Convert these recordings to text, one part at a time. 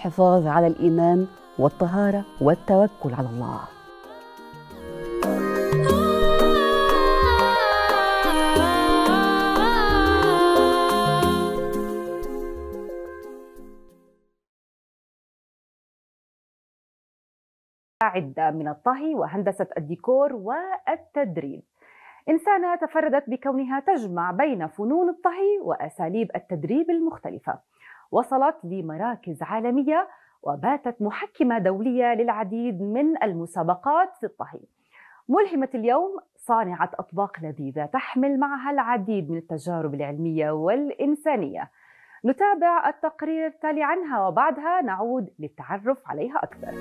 الحفاظ على الإيمان والطهارة والتوكل على الله. عدة من الطهي وهندسة الديكور والتدريب، إنسانة تفردت بكونها تجمع بين فنون الطهي وأساليب التدريب المختلفة، وصلت لمراكز عالمية وباتت محكمة دولية للعديد من المسابقات في الطهي. ملهمة اليوم صانعة أطباق لذيذة تحمل معها العديد من التجارب العلمية والإنسانية. نتابع التقرير التالي عنها وبعدها نعود للتعرف عليها أكثر.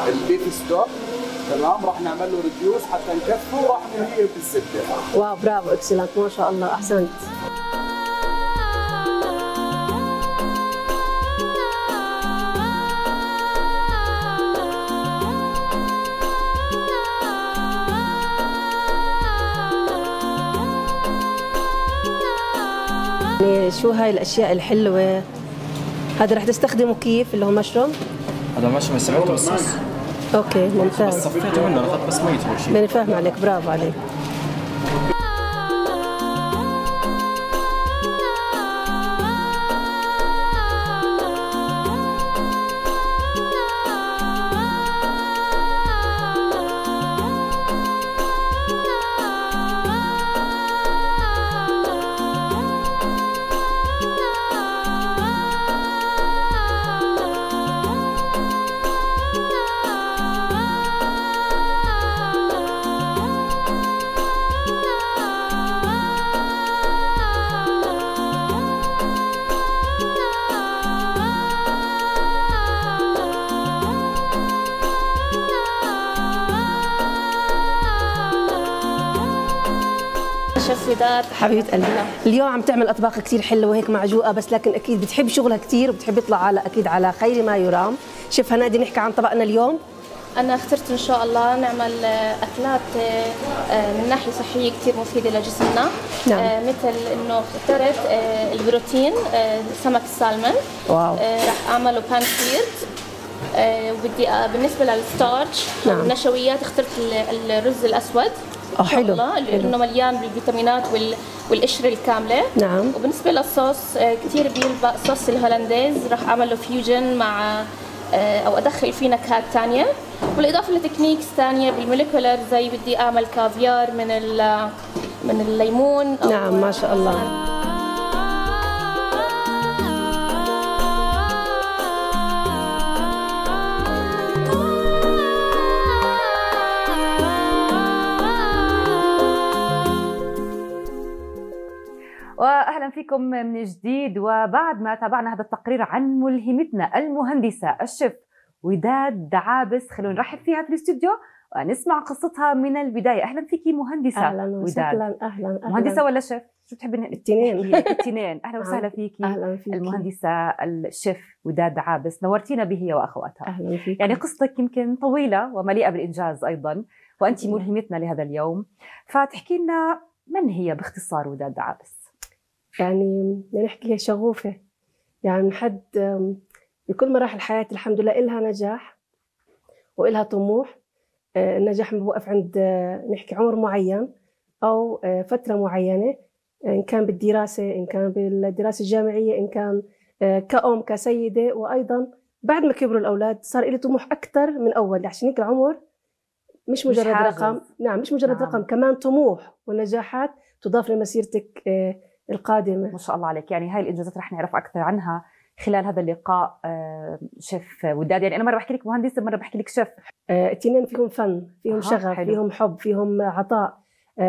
البيف ستوك تمام، راح نعمل له ريديوس حتى نكفه وراح ننهيه بالزبده. واو برافو اكسلنت ما شاء الله احسنت. يعني شو هاي الاشياء الحلوه؟ هذا رح تستخدمه كيف اللي هو مشروم؟ هذا مشروم سميته بالصوص. اوكي ممتاز. بس صفيته منه اخذت بس ميته اول شيء. ماني فاهمه عليك، برافو عليك. شيف وداد حبيبه قلبي، اليوم عم تعمل اطباق كثير حلوه وهيك معجوقه، بس لكن اكيد بتحب شغلها كثير وبتحب يطلع على اكيد على خير ما يرام. شيف هنادي، نحكي عن طبقنا اليوم. أنا اخترت إن شاء الله نعمل أكلات من ناحية صحية كثير مفيدة لجسمنا. نعم. مثل إنه اخترت البروتين سمك السالمون. واو. راح أعمله بانكيرد. وبدي بالنسبة للستارش والنشويات اخترت الرز الأسود. حلو لأنه مليان بالفيتامينات والقشرة الكاملة. نعم. وبالنسبة للصوص كثير بيلبق صوص الهولنديز، راح أعمله فيوجن مع أو أدخل فيه نكهات ثانية، بالإضافة لتكنيكس ثانية بالموليكولر، زي بدي أعمل كافيار من الليمون. نعم ما شاء الله. وأهلا فيكم من جديد. وبعد ما تابعنا هذا التقرير عن ملهمتنا المهندسة الشيف وداد دعابس، خلونا نرحب فيها في الاستوديو ونسمع قصتها من البداية. أهلا فيكي مهندسة. أهلا وسهلا. أهلا. مهندسة ولا شيف؟ شو تحبين؟ الاثنين. الاثنين. أهلا وسهلا فيكي. أهلا فيكي. المهندسة الشيف وداد دعابس، نورتينا بهي وأخواتها. أهلا فيكي. يعني قصتك يمكن طويلة ومليئة بالإنجاز أيضا، وأنت ملهمتنا لهذا اليوم، فتحكي لنا من هي باختصار وداد دعابس؟ يعني نحكي شغوفة، يعني من حد بكل مراحل حياتي الحمد لله إلها نجاح وإلها طموح. النجاح ما بوقف عند نحكي عمر معين أو فترة معينة، إن كان بالدراسة، إن كان بالدراسة الجامعية، إن كان كأم كسيدة، وأيضا بعد ما كبروا الأولاد صار لي طموح أكثر من أول، عشان هيك العمر مش مجرد رقم. نعم مش مجرد رقم، كمان طموح والنجاحات تضاف لمسيرتك القادمة. ما شاء الله عليك. يعني هاي الإنجازات رح نعرف أكثر عنها خلال هذا اللقاء. شيف وداد، يعني أنا مرة بحكي لك مهندسة، مرة بحكي لك شيف. الاثنين فيهم فن، فيهم شغف، حلو. فيهم حب، فيهم عطاء،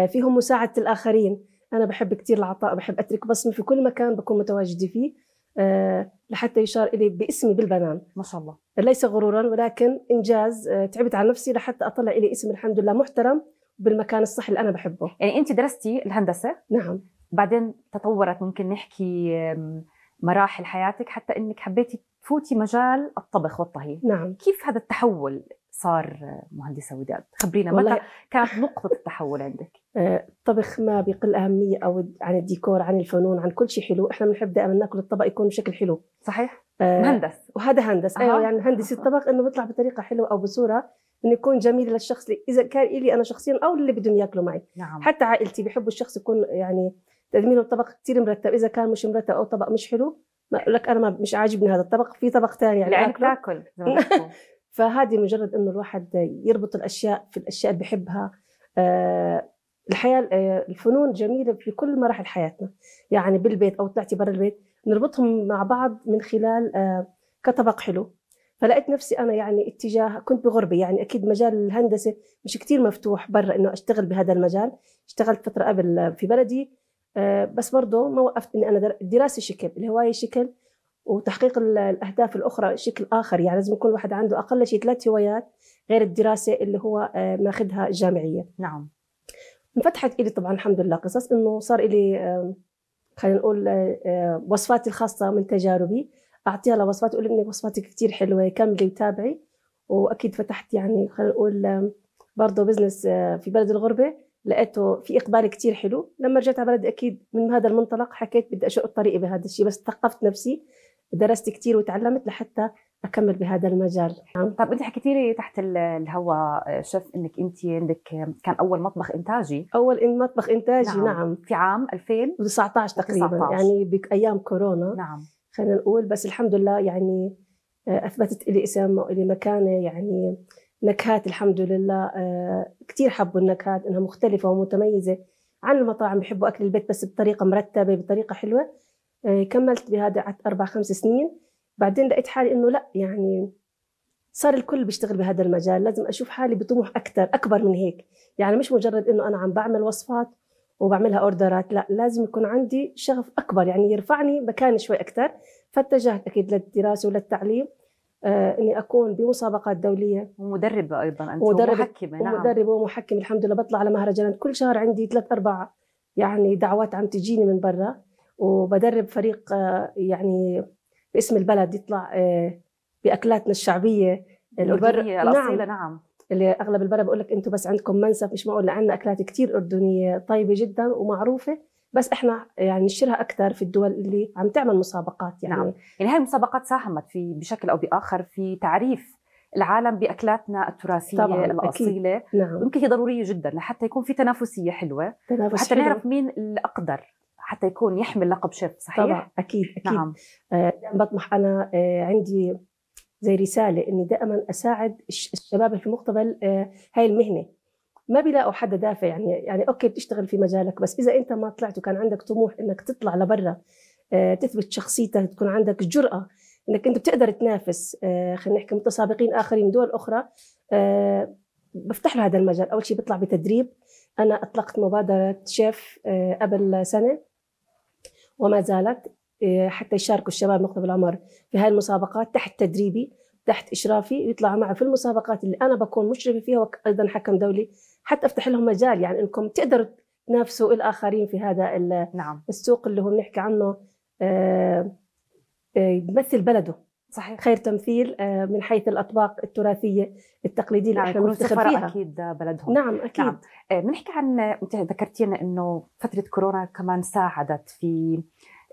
فيهم مساعدة الآخرين. أنا بحب كتير العطاء، بحب أترك بصمة في كل مكان بكون متواجدة فيه. لحتى يشار إلي باسمي بالبنان. ما شاء الله. ليس غرورا ولكن إنجاز. تعبت على نفسي لحتى أطلع إلي اسم الحمد لله محترم بالمكان الصح اللي أنا بحبه. يعني أنت درستي الهندسة؟ نعم. بعدين تطورت ممكن نحكي مراحل حياتك حتى إنك حبيتي تفوتي مجال الطبخ والطهي. نعم. كيف هذا التحول صار مهندسة وداد؟ خبرينا متى كانت نقطة التحول عندك؟ الطبخ ما بيقل أهمية أو عن الديكور، عن الفنون، عن كل شيء حلو. إحنا بنحب دائما ناكل الطبق يكون بشكل حلو. صحيح. مهندس. وهذا هندس. أيوة يعني هندسة الطبق إنه بيطلع بطريقة حلوة أو بصورة إنه يكون جميل للشخص إذا كان إلي أنا شخصيا أو اللي بدهم ياكلوا معي. نعم. حتى عائلتي بيحبوا الشخص يكون يعني تدمينه الطبق كتير مرتب. إذا كان مش مرتب أو طبق مش حلو ما أقول لك أنا مش عاجبني هذا الطبق، في طبق ثاني يعني تاكل. فهذه مجرد إنه الواحد يربط الأشياء في الأشياء اللي بحبها. الحياة الفنون جميلة في كل مراحل حياتنا، يعني بالبيت أو طلعتي برا البيت نربطهم مع بعض من خلال كطبق حلو. فلقيت نفسي أنا يعني اتجاه كنت بغربة، يعني أكيد مجال الهندسة مش كتير مفتوح برا إنه أشتغل بهذا المجال. اشتغلت فترة قبل في بلدي بس برضه ما وقفت إني أنا الدراسة شكل، الهواية شكل، وتحقيق الأهداف الأخرى شكل آخر. يعني لازم يكون الواحد عنده أقل شيء 3 هوايات غير الدراسة اللي هو ماخذها الجامعية. نعم. انفتحت إلي طبعا الحمد لله قصص إنه صار إلي خلينا نقول وصفاتي الخاصة من تجاربي أعطيها لوصفاتي، أقول إن وصفاتك كتير حلوة كملي وتابعي. وأكيد فتحت يعني خلينا نقول برضه بزنس في بلد الغربة، لقيته في إقبال كتير حلو. لما رجعت على بلدي أكيد من هذا المنطلق حكيت بدي أشق طريقي بهذا الشيء، بس ثقفت نفسي درست كتير وتعلمت لحتى أكمل بهذا المجال. طب أنت حكيتي لي تحت الهواء شيف إنك أنت عندك كان أول مطبخ إنتاجي. أول مطبخ إنتاجي. نعم. في عام 2019 تقريبا. يعني بأيام كورونا. نعم. خلينا نقول بس الحمد لله يعني أثبتت لي اسم وإلي مكانة، يعني نكهات الحمد لله كتير حبوا النكهات إنها مختلفة ومتميزة عن المطاعم. بيحبوا أكل البيت بس بطريقة مرتبة بطريقة حلوة. كملت بهذا 4-5 سنين. بعدين لقيت حالي إنه لا، يعني صار الكل بيشتغل بهذا المجال، لازم أشوف حالي بطموح أكبر من هيك. يعني مش مجرد إنه أنا عم بعمل وصفات وبعملها أوردرات، لا لازم يكون عندي شغف أكبر يعني يرفعني مكاني شوي أكتر. فاتجهت أكيد للدراسة وللتعليم، إني أكون بمسابقات دولية. ومدربة أيضا أنت. ومحكمة. نعم. ومدربة ومحكمة الحمد لله. بطلع على مهرجانات كل شهر، عندي 3-4 يعني دعوات عم تجيني من برا، وبدرب فريق يعني باسم البلد يطلع بأكلاتنا الشعبية الأردنية الأصيلة. نعم. اللي أغلب البلد بقول لك أنتم بس عندكم منسف، مش معقول، عندنا أكلات كتير أردنية طيبة جدا ومعروفة، بس إحنا يعني نشرها أكثر في الدول اللي عم تعمل مسابقات. يعني نعم. يعني هاي المسابقات ساهمت بشكل أو بآخر في تعريف العالم بأكلاتنا التراثية طبعاً الأصيلة. نعم. يمكن هي ضرورية جدا لحتى يكون في تنافسية حلوة، وحتى نعرف مين الأقدر حتى يكون يحمل لقب شيف. صحيح. طبعا. أكيد. نعم. بطمح أنا عندي زي رسالة إني دائما أساعد الشباب اللي في مقتبل هاي المهنة. ما بيلاقوا حدا دافع، يعني أوكي بتشتغل في مجالك، بس إذا أنت ما طلعت وكان عندك طموح إنك تطلع لبرا تثبت شخصيتك، تكون عندك جرأة إنك أنت بتقدر تنافس خلينا نحكي متسابقين آخرين من دول أخرى، بفتح له هذا المجال. أول شيء بطلع بتدريب. أنا أطلقت مبادرة شيف قبل سنة وما زالت، حتى يشاركوا الشباب مقتبل العمر في هاي المسابقات تحت تدريبي تحت إشرافي، يطلعوا معي في المسابقات اللي أنا بكون مشرفة فيها وأيضا حكم دولي، حتى أفتح لهم مجال يعني إنكم تقدروا تنافسوا الآخرين في هذا نعم. السوق اللي هو بنحكي عنه يمثل بلده. صحيح. خير تمثيل من حيث الأطباق التراثية التقليدية اللي احنا بنفتخر فيها. أكيد بلدهم. نعم أكيد. نعم. بنحكي عن أنت ذكرتينا إنه فترة كورونا كمان ساعدت في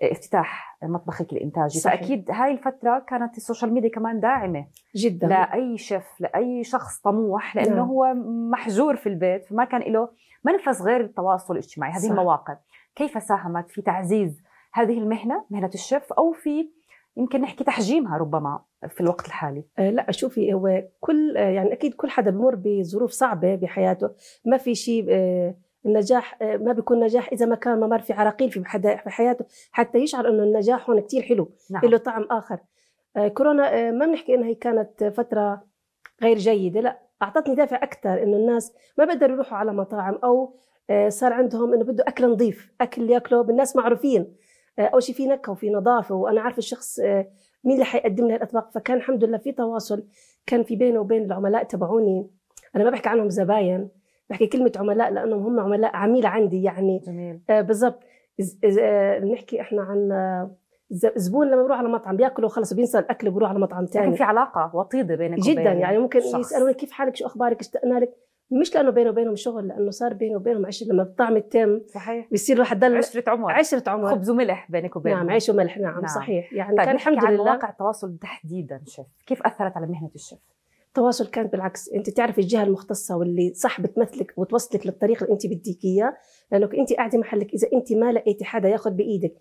افتتاح مطبخك الإنتاجي. صحيح. فأكيد هاي الفترة كانت السوشيال ميديا كمان داعمة جدا لأي شيف، لأي شخص طموح، لأنه نعم. هو محجور في البيت فما كان له منفذ غير التواصل الاجتماعي. هذه المواقع كيف ساهمت في تعزيز هذه المهنة، مهنة الشيف، أو في يمكن نحكي تحجيمها ربما في الوقت الحالي؟ لا شوفي، هو كل يعني أكيد كل حدا بمر بظروف صعبة بحياته. ما في شيء النجاح ما بيكون نجاح إذا ما كان ممر في عراقيل في حياته حتى يشعر إنه النجاح هون كتير حلو. نعم. له طعم آخر. كورونا ما بنحكي إنها هي كانت فترة غير جيدة، لا أعطتني دافع أكثر إنه الناس ما بقدروا يروحوا على مطاعم، أو صار عندهم إنه بده أكل نظيف، أكل يأكلوا بالناس معروفين. اول شيء في نكهه وفي نظافه، وانا عارفه الشخص مين اللي حيقدم لي الاطباق. فكان الحمد لله في تواصل كان في بيني وبين العملاء تبعوني. انا ما بحكي عنهم زباين، بحكي كلمه عملاء لانهم هم عملاء عميله عندي يعني. جميل. بالضبط. نحكي احنا عن زبون لما بيروح على مطعم بياكل وخلص بينسى الاكل وبيروح على مطعم ثاني. لكن في علاقه وطيده بينك جدا وبين يعني ممكن الشخص. يسالوني كيف حالك، شو اخبارك، اشتقنا لك. مش لانه بينه وبينهم شغل، لانه صار بينه وبينهم عشره. لما الطعم يتم صحيح بيصير الواحد ضل عشره عمر، عشره عمر، خبز وملح بينك وبينهم. نعم عيش وملح. نعم, نعم. صحيح. يعني طيب كان الحمد لله. مواقع التواصل تحديدا شيف، كيف اثرت على مهنه الشيف؟ التواصل كان بالعكس، انت تعرف الجهه المختصه واللي صح بتمثلك وتوصلك للطريق اللي انت بديك اياه، لانك انت قاعده محلك. اذا انت ما لقيتي حدا ياخذ بايدك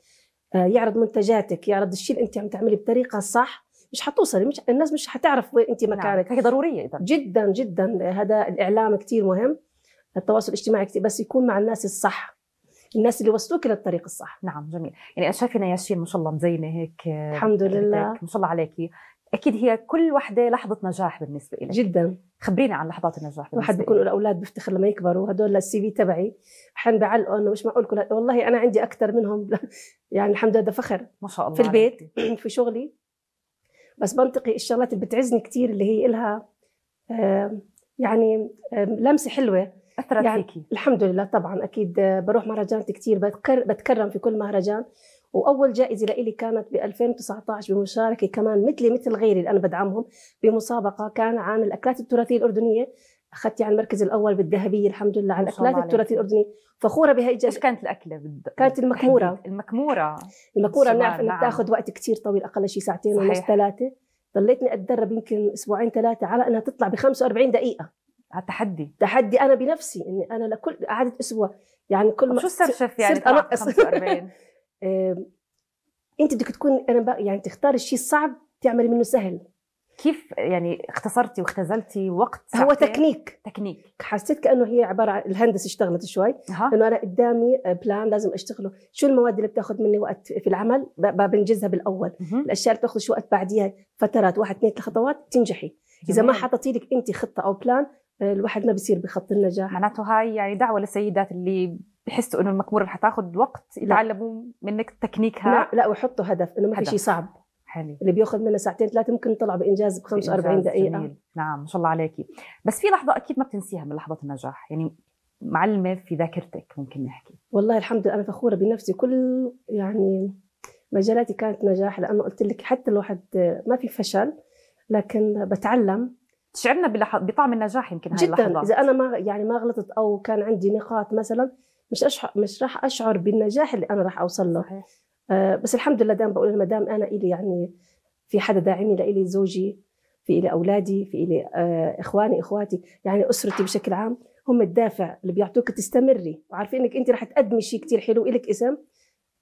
يعرض منتجاتك، يعرض الشيء اللي انت عم تعملي بطريقه صح، مش حتوصلي، الناس مش حتعرف وين انت مكانك. نعم. هي ضروريه اذا جدا جدا. هذا الاعلام كثير مهم، التواصل الاجتماعي كثير، بس يكون مع الناس الصح، الناس اللي وصلوك للطريق الصح. نعم جميل. يعني انا شايفه ياسين ما شاء الله مزينه هيك الحمد لله ما شاء الله عليكي. اكيد هي كل وحده لحظه نجاح بالنسبه لك. جدا. خبرينا عن لحظات النجاح. واحد بيكون الاولاد بيفتخر لما يكبروا، هدول السي في تبعي احيانا بعلقوا انه مش معقول والله انا عندي اكثر منهم يعني الحمد لله، ده فخر ما شاء الله في البيت في شغلي. بس بنطقي الشغلات اللي بتعزني كثير اللي هي إلها يعني لمسه حلوه اثرت يعني فيكي. الحمد لله طبعا اكيد. بروح مهرجانات كثير، بتكرم في كل مهرجان. واول جائزه لإلي كانت ب 2019 بمشاركه كمان مثل غيري اللي انا بدعمهم بمسابقه كان عن الاكلات التراثيه الاردنيه. اخذت يعني المركز الاول بالذهبيه الحمد لله عن الاكلات التراثيه الاردنيه. فخوره بهي الجائزه. ايش كانت الاكله كانت المكموره نعم. بنعرف انها بتاخذ وقت كثير طويل، اقل شيء ساعتين ونص 3. ضليتني اتدرب يمكن اسبوعين 3 على انها تطلع ب 45 دقيقه. هذا تحدي انا بنفسي، اني انا لكل قعدت اسبوع يعني كل ما شو صار شيف يعني صرت انقص 45. انت بدك تكون يعني تختار الشيء الصعب تعملي منه سهل. كيف يعني اختصرتي واختزلتي وقت ساعتين؟ هو تكنيك. حسيت كانه هي عباره عن الهندسه اشتغلت شوي. انه انا قدامي بلان لازم اشتغله، شو المواد اللي بتاخذ مني وقت في العمل بنجزها بالاول. الاشياء اللي بتاخذ شو وقت بعديها فترات 1 2 3 خطوات تنجحي. اذا ما حطيتي لك انت خطه او بلان الواحد ما بيصير بخط النجاح. معناته هاي يعني دعوه للسيدات اللي بحسوا انه المكموره رح تاخذ وقت يتعلموا منك تكنيكها. لا ويحطوا هدف انه ما في شيء صعب. حلو. اللي بياخذ منا 2 3 ممكن نطلع بانجاز ب 45 دقيقه. جميل. نعم ما شاء الله عليكي. بس في لحظه اكيد ما بتنسيها من لحظات النجاح، يعني معلمه في ذاكرتك ممكن نحكي. والله الحمد لله انا فخوره بنفسي. كل يعني مجالاتي كانت نجاح، لانه قلت لك حتى الواحد ما في فشل لكن بتعلم. تشعرنا بطعم النجاح يمكن هاي اللحظات. جدا. اذا انا ما غلطت او كان عندي نقاط مثلا مش راح اشعر بالنجاح اللي انا راح اوصل له. صحيح. بس الحمد لله دائما بقول ما دام انا الي يعني في حدا داعمني لإلي، زوجي، في إلي اولادي، في إلي اخواني اخواتي، يعني اسرتي بشكل عام هم الدافع اللي بيعطوك تستمري وعارفين انك انت راح تقدمي شيء كثير حلو إلك اسم.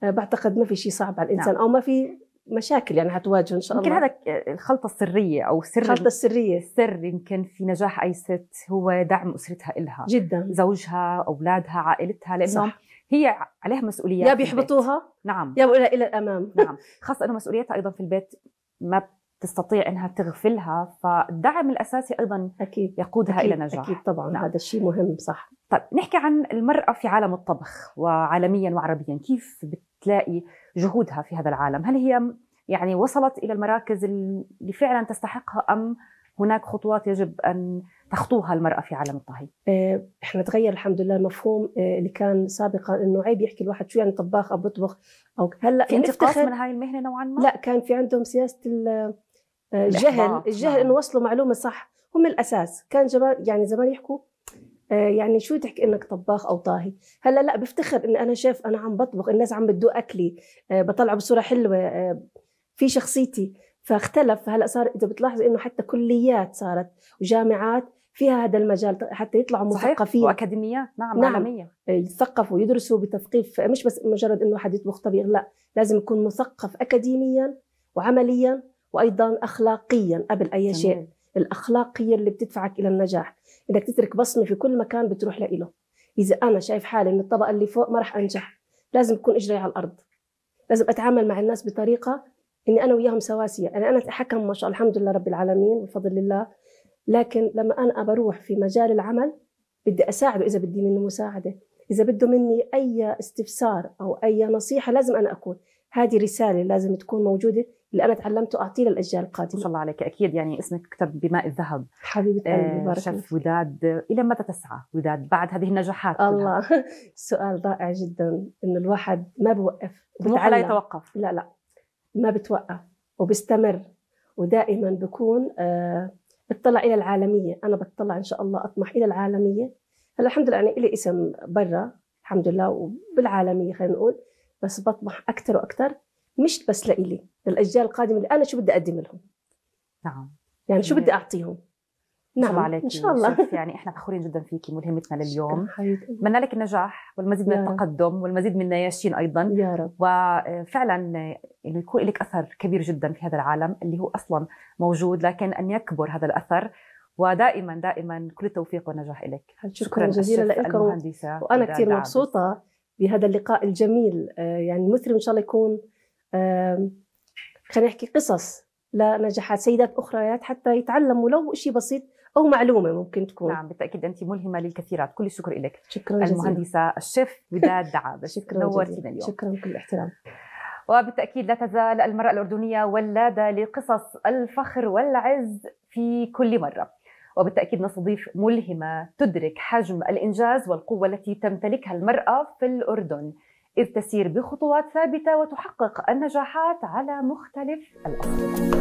بعتقد ما في شيء صعب على الانسان. نعم. او ما في مشاكل يعني هتواجه ان شاء الله. يمكن هذا الخلطه السريه او الخلطه السريه. السر يمكن في نجاح اي ست هو دعم اسرتها إلها جدا، زوجها، اولادها، عائلتها، لانه هي عليها مسؤوليات. يا بيحبطوها نعم يا بيقولها الى الامام. نعم. خاصه انه مسؤوليتها ايضا في البيت ما تستطيع انها تغفلها، فالدعم الاساسي ايضا اكيد يقودها أكيد. الى نجاح. اكيد طبعا. نعم. هذا الشيء مهم. صح. طيب نحكي عن المراه في عالم الطبخ وعالميا وعربيا، كيف بتلاقي جهودها في هذا العالم؟ هل هي يعني وصلت إلى المراكز اللي فعلا تستحقها، أم هناك خطوات يجب أن تخطوها المرأة في عالم الطهي؟ إحنا تغير الحمد لله المفهوم اللي كان سابقا إنه عيب يحكي الواحد شو يعني طباخ أو بيطبخ أو هلا في انتقاص من هاي المهنة نوعا ما؟ لا، كان في عندهم سياسة الجهل إنه وصلوا معلومة صح، هم الأساس. كان زمان يحكوا يعني شو تحكي انك طباخ او طاهي. هلا لا، بفتخر اني انا شيف، انا عم بطبخ، الناس عم بتدوق اكلي، بطلعه بصوره حلوه، في شخصيتي. فاختلف. هلا صار اذا بتلاحظ انه حتى كليات صارت وجامعات فيها هذا المجال حتى يطلعوا مثقفين، واكاديميات. نعم عالميه. يتثقفوا ويدرسوا بتثقيف، مش بس مجرد انه واحد يطبخ طبيخ، لا، لازم يكون مثقف اكاديميا وعمليا وايضا اخلاقيا قبل اي شيء. الاخلاق هي اللي بتدفعك الى النجاح، انك تترك بصمه في كل مكان بتروح له. اذا انا شايف حالي من الطبقه اللي فوق ما راح انجح، لازم يكون اجري على الارض، لازم اتعامل مع الناس بطريقه اني انا وياهم سواسيه. انا اتحكم ما شاء الله الحمد لله رب العالمين بفضل الله، لكن لما انا بروح في مجال العمل بدي اساعده اذا بدي منه مساعده، اذا بده مني اي استفسار او اي نصيحه لازم انا اكون. هذه رسالة لازم تكون موجودة، اللي أنا تعلمته أعطيه للأجيال القادمة. ما شاء الله عليك، أكيد يعني اسمك كتب بماء الذهب. حبيبة قلبي، بارك الله شيف وداد، إلى متى تسعى وداد بعد هذه النجاحات؟ الله سؤال رائع جدا. إنه الواحد ما بوقف، طموحه لا يتوقف. لا ما بتوقف وبستمر، ودائما بكون بتطلع إلى العالمية. أنا بتطلع إن شاء الله أطمح إلى العالمية. هلا الحمد لله يعني إلي اسم برا الحمد لله وبالعالمية خلينا نقول، بس بطمح أكثر وأكثر، مش بس لإلي، للأجيال القادمة اللي أنا شو بدي أقدم لهم. نعم يعني شو بدي أعطيهم. نعم عليك إن شاء الله. يعني إحنا فخورين جدا فيكي، ملهمتنا لليوم. أتمنى لك النجاح والمزيد من التقدم والمزيد من النياشين أيضا يا رب. وفعلا إنه يكون لك أثر كبير جدا في هذا العالم اللي هو أصلا موجود، لكن أن يكبر هذا الأثر. ودائما كل التوفيق والنجاح لك. شكرا جزيلا لكم، وأنا كثير مبسوطة بهذا اللقاء الجميل. يعني مثل إن شاء الله يكون خلينا نحكي قصص لنجاحات سيدات أخريات، حتى يتعلموا لو شيء بسيط أو معلومة ممكن تكون. نعم بالتأكيد أنت ملهمة للكثيرات. كل الشكر لك. شكرا جزيلا المهندسة الشيف وداد دعابة. شكرا نورتينا اليوم. شكرا بكل احترام. وبالتأكيد لا تزال المرأة الأردنية ولادة لقصص الفخر والعز في كل مرة، وبالتأكيد نستضيف ملهمة تدرك حجم الإنجاز والقوة التي تمتلكها المرأة في الأردن، إذ تسير بخطوات ثابتة وتحقق النجاحات على مختلف الأصعدة.